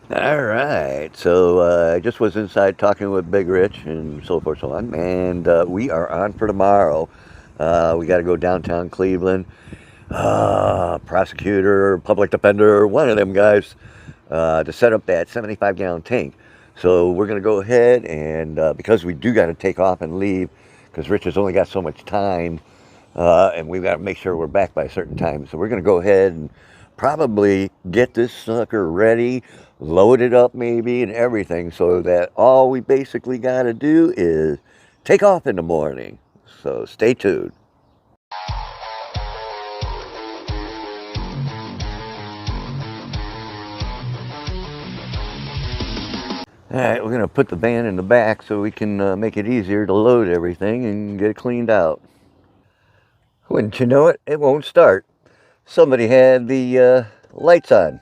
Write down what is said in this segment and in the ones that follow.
All right, so I just was inside talking with Big Rich and so forth, so on, and we are on for tomorrow. We got to go downtown Cleveland. Prosecutor, public defender, one of them guys, to set up that 75-gallon tank. So we're going to go ahead and because we do got to take off and leave, because Rich has only got so much time, and we've got to make sure we're back by a certain time. So we're going to go ahead and probably get this sucker ready, load it up maybe and everything, so that all we basically got to do is take off in the morning. So stay tuned. All right, we're going to put the van in the back so we can make it easier to load everything and get it cleaned out. Wouldn't you know it, it won't start. Somebody had the lights on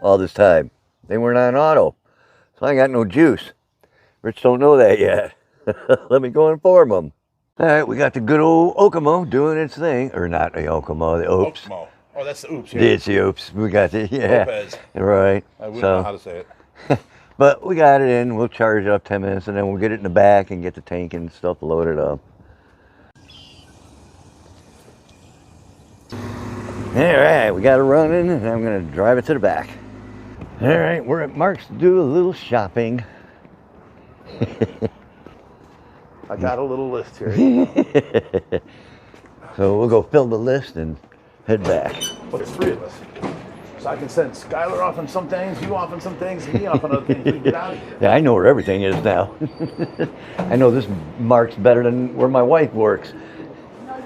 all this time. They weren't on auto, so I got no juice. Rich don't know that yet. Let me go inform him. All right, we got the good old Okemo doing its thing. Or not the Okemo, the Oops. Okemo. Oh, that's the Oops. Yeah. It's the Oops. We got the, yeah. Lopez. Right. I wouldn't know how to say it. But we got it in. We'll charge it up 10 minutes, and then we'll get it in the back and get the tank and stuff loaded up. All right, we got it running, and I'm going to drive it to the back. All right, we're at Mark's to do a little shopping. I got a little list here. So we'll go fill the list and head back. Well, there's three of us. So I can send Skylar off on some things, you off on some things, and me off on other things. We can get out of here. Yeah, I know where everything is now. I know this Mark's better than where my wife works. What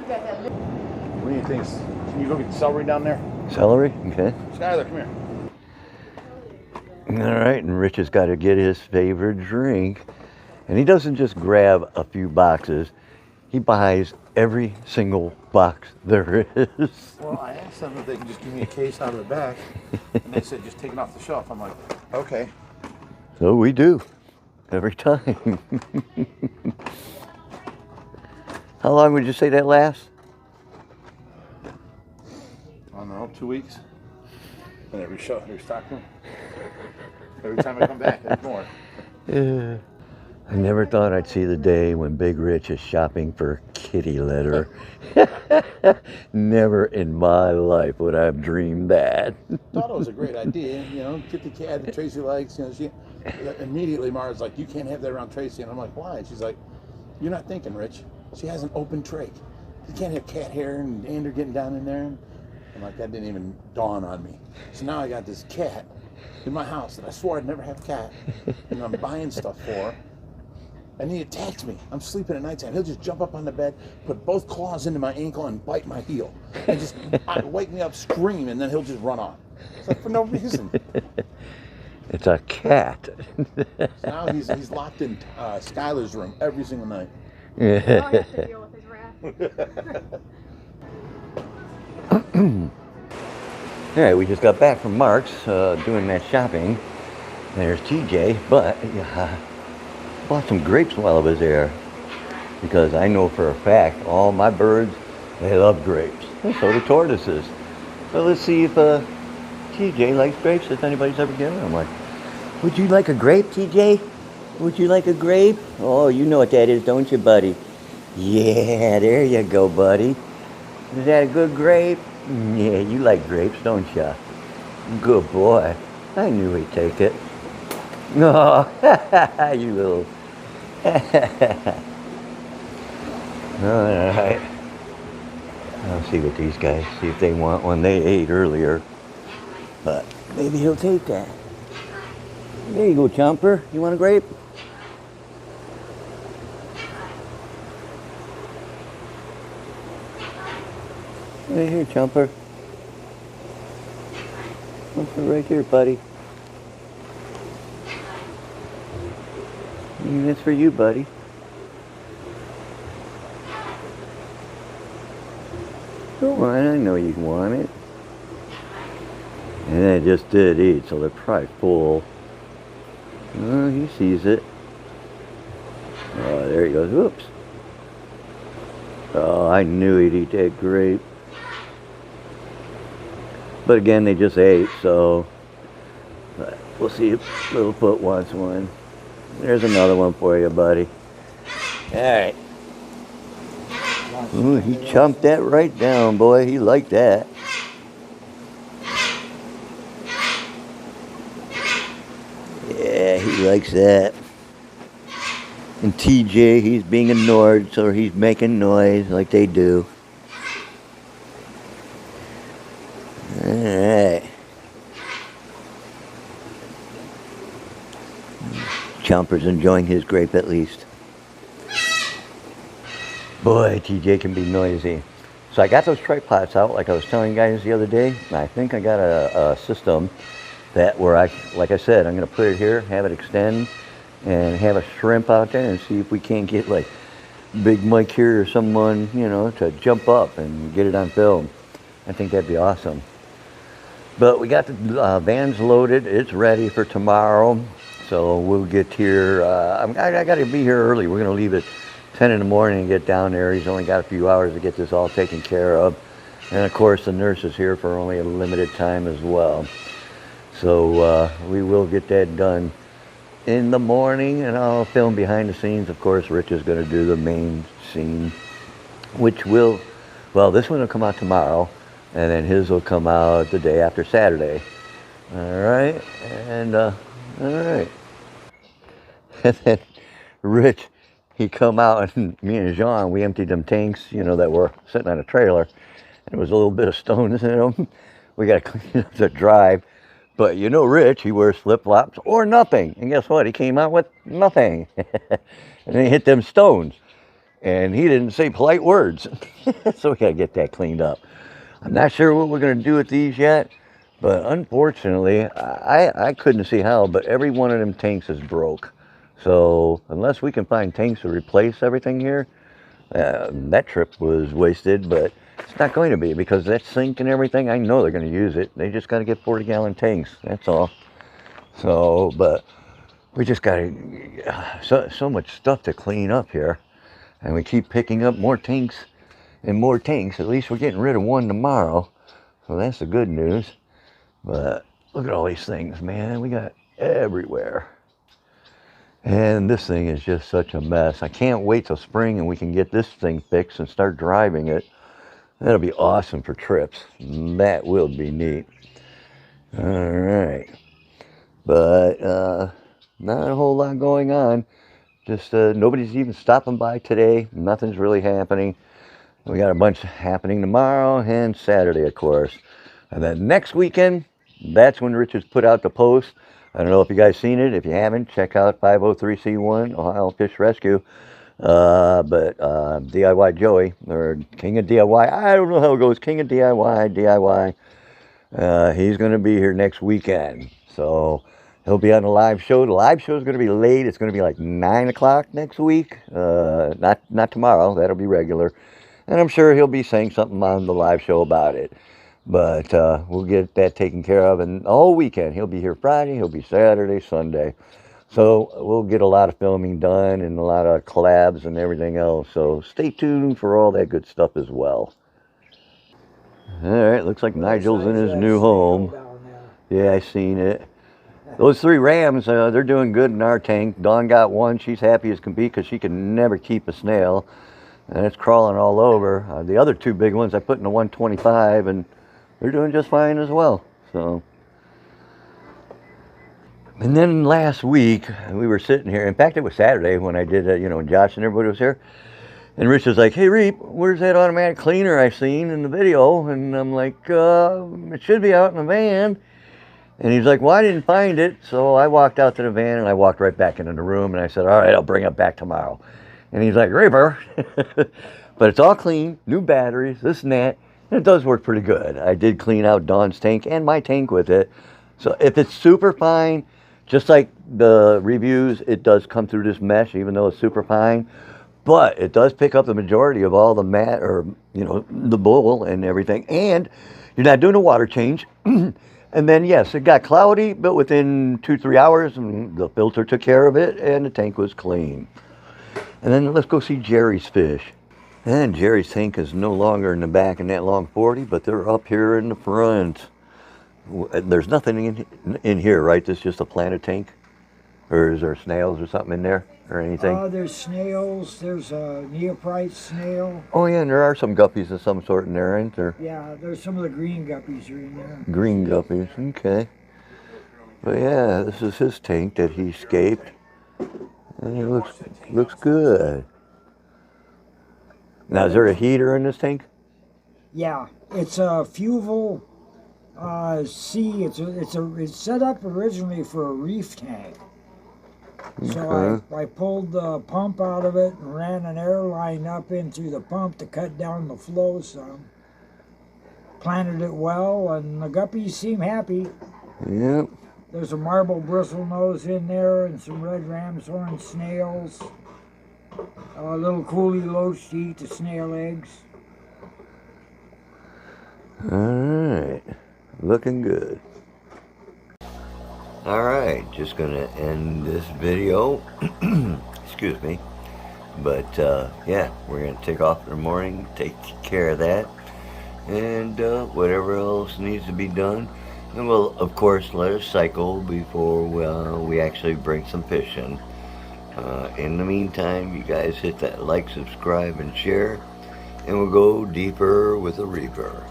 do you think? Can you go get celery down there? Celery? Okay. Skylar, come here. All right, and Rich has got to get his favorite drink. And he doesn't just grab a few boxes. He buys every single box there is. Well, I asked them if they can just give me a case out of the back, and they said just take it off the shelf. I'm like, okay. So we do, every time. How long would you say that lasts? I don't know, 2 weeks. And every stock room. Every time I come back, there's more. Yeah. I never thought I'd see the day when Big Rich is shopping for kitty litter. Never in my life would I have dreamed that. Thought it was a great idea, you know, get the cat that Tracy likes, you know, she immediately Mara's like, you can't have that around Tracy, and I'm like, why? And she's like, you're not thinking, Rich. She has an open trach. You can't have cat hair and dander getting down in there. I'm like, that didn't even dawn on me. So now I got this cat in my house that I swore I'd never have a cat, and I'm buying stuff for her. And he attacks me. I'm sleeping at nighttime. He'll just jump up on the bed, put both claws into my ankle, and bite my heel. And just wake me up, scream, and then he'll just run off. It's like for no reason. It's a cat. So now he's locked in Skylar's room every single night. Now I have to deal with his wrath. All right, we just got back from Mark's doing that shopping. There's TJ, but bought some grapes while I was there, because I know for a fact all my birds, they love grapes, and so do tortoises. So let's see if TJ likes grapes, if anybody's ever given them. I'm like, would you like a grape, TJ? Would you like a grape? Oh, you know what that is, don't you, buddy? Yeah, there you go, buddy. Is that a good grape? Yeah, you like grapes, don't you? Good boy. I knew he'd take it. No, you little... All right. I'll see what these guys, see if they want one. They ate earlier, but maybe he'll take that. There you go, Chomper. You want a grape? Right here, Chomper. Right here, buddy. That's for you, buddy. Go on, I know you want it. And they just did eat, so they're probably full. Oh, he sees it. Oh, there he goes. Whoops. Oh, I knew he'd eat that grape. But again, they just ate, so We'll see if Littlefoot wants one. There's another one for you, buddy. All right. Ooh, he chomped that right down, boy. He liked that. Yeah, he likes that. And TJ, he's being ignored, so he's making noise like they do. Alright. Chomper's enjoying his grape at least. Boy, TJ can be noisy. So I got those tripods out like I was telling you guys the other day. I think I got a system that where like I said, I'm going to put it here, have it extend, and have a shrimp out there and see if we can't get like Big Mike here or someone, you know, to jump up and get it on film. I think that'd be awesome. But we got the vans loaded. It's ready for tomorrow. So we'll get here. I got to be here early. We're going to leave at 10 in the morning and get down there. He's only got a few hours to get this all taken care of. And of course, the nurse is here for only a limited time as well. So we will get that done in the morning, and I'll film behind the scenes. Of course, Rich is going to do the main scene, which will, well, this one will come out tomorrow, and then his will come out the day after Saturday. All right, and all right. And then Rich, he come out, and me and Jean, we emptied them tanks, you know, that were sitting on a trailer, and there was a little bit of stones in them. We got to clean up the drive. But you know Rich, he wears flip-flops or nothing. And guess what? He came out with nothing. And he hit them stones. And he didn't say polite words. So we got to get that cleaned up. I'm not sure what we're going to do with these yet. But unfortunately, I couldn't see how, but every one of them tanks is broke. So unless we can find tanks to replace everything here, that trip was wasted. But it's not going to be, because that sink and everything, I know they're going to use it. They just got to get 40-gallon tanks. That's all. So, but we just got to, so much stuff to clean up here. And we keep picking up more tanks and more tanks. At least we're getting rid of one tomorrow. So that's the good news. But look at all these things, man. We got everywhere. And this thing is just such a mess. I can't wait till spring and we can get this thing fixed and start driving it. That'll be awesome for trips. That will be neat. All right. But not a whole lot going on. Just nobody's even stopping by today. Nothing's really happening. We got a bunch happening tomorrow and Saturday, of course. And then next weekend, that's when Richard's put out the post. I don't know if you guys seen it. If you haven't, check out 503C1 Ohio Fish Rescue. But DIY Joey, or King of DIY, I don't know how it goes, King of DIY, he's going to be here next weekend. So he'll be on the live show. The live show is going to be late. It's going to be like 9 o'clock next week. Not tomorrow. That'll be regular. And I'm sure he'll be saying something on the live show about it. But we'll get that taken care of. And all weekend, he'll be here Friday, he'll be Saturday, Sunday. So we'll get a lot of filming done and a lot of collabs and everything else. So stay tuned for all that good stuff as well. All right, looks like Nigel's in his new home. Yeah, I seen it. Those 3 rams, they're doing good in our tank. Dawn got one. She's happy as can be because she can never keep a snail. And it's crawling all over. The other 2 big ones I put in the 125, and they're doing just fine as well. So. And then last week, we were sitting here. In fact, it was Saturday when I did, when Josh and everybody was here. And Rich was like, hey, Reep, where's that automatic cleaner I seen in the video? And I'm like, it should be out in the van. And he's like, well, I didn't find it. So I walked out to the van, and I walked right back into the room. And I said, all right, I'll bring it back tomorrow. And he's like, Reaper. But it's all clean, new batteries, this and that. And it does work pretty good. I did clean out Dawn's tank and my tank with it. So if it's super fine, just like the reviews, it does come through this mesh, even though it's super fine. But it does pick up the majority of all the mat, or, the bowl and everything. And you're not doing a water change. And then, yes, it got cloudy, but within 2-3 hours, the filter took care of it, and the tank was clean. And then let's go see Jerry's fish. And Jerry's tank is no longer in the back in that long 40, but they're up here in the front. There's nothing in here, right? This is just a planted tank? Or is there snails or something in there or anything? There's snails. There's a neoprite snail. Oh yeah, and there are some guppies of some sort in there, ain't there? Yeah, there's some of the green guppies are in there. Green guppies, okay. But yeah, this is his tank that he scaped. And it looks good. Now, is there a heater in this tank? Yeah, it's a Fuval C. It's set up originally for a reef tank. So I pulled the pump out of it and ran an air line up into the pump to cut down the flow some. Planted it well, and the guppies seem happy. Yep. There's a marble bristlenose in there and some red ram's horn snails. A little coolie loach to eat the snail eggs. Alright. Looking good. Alright, just gonna end this video. Excuse me. But yeah, we're gonna take off in the morning, take care of that, and whatever else needs to be done. And we'll, of course, let it cycle before we actually bring some fish in. In the meantime, you guys hit that like, subscribe, and share, and we'll go deeper with a reaper.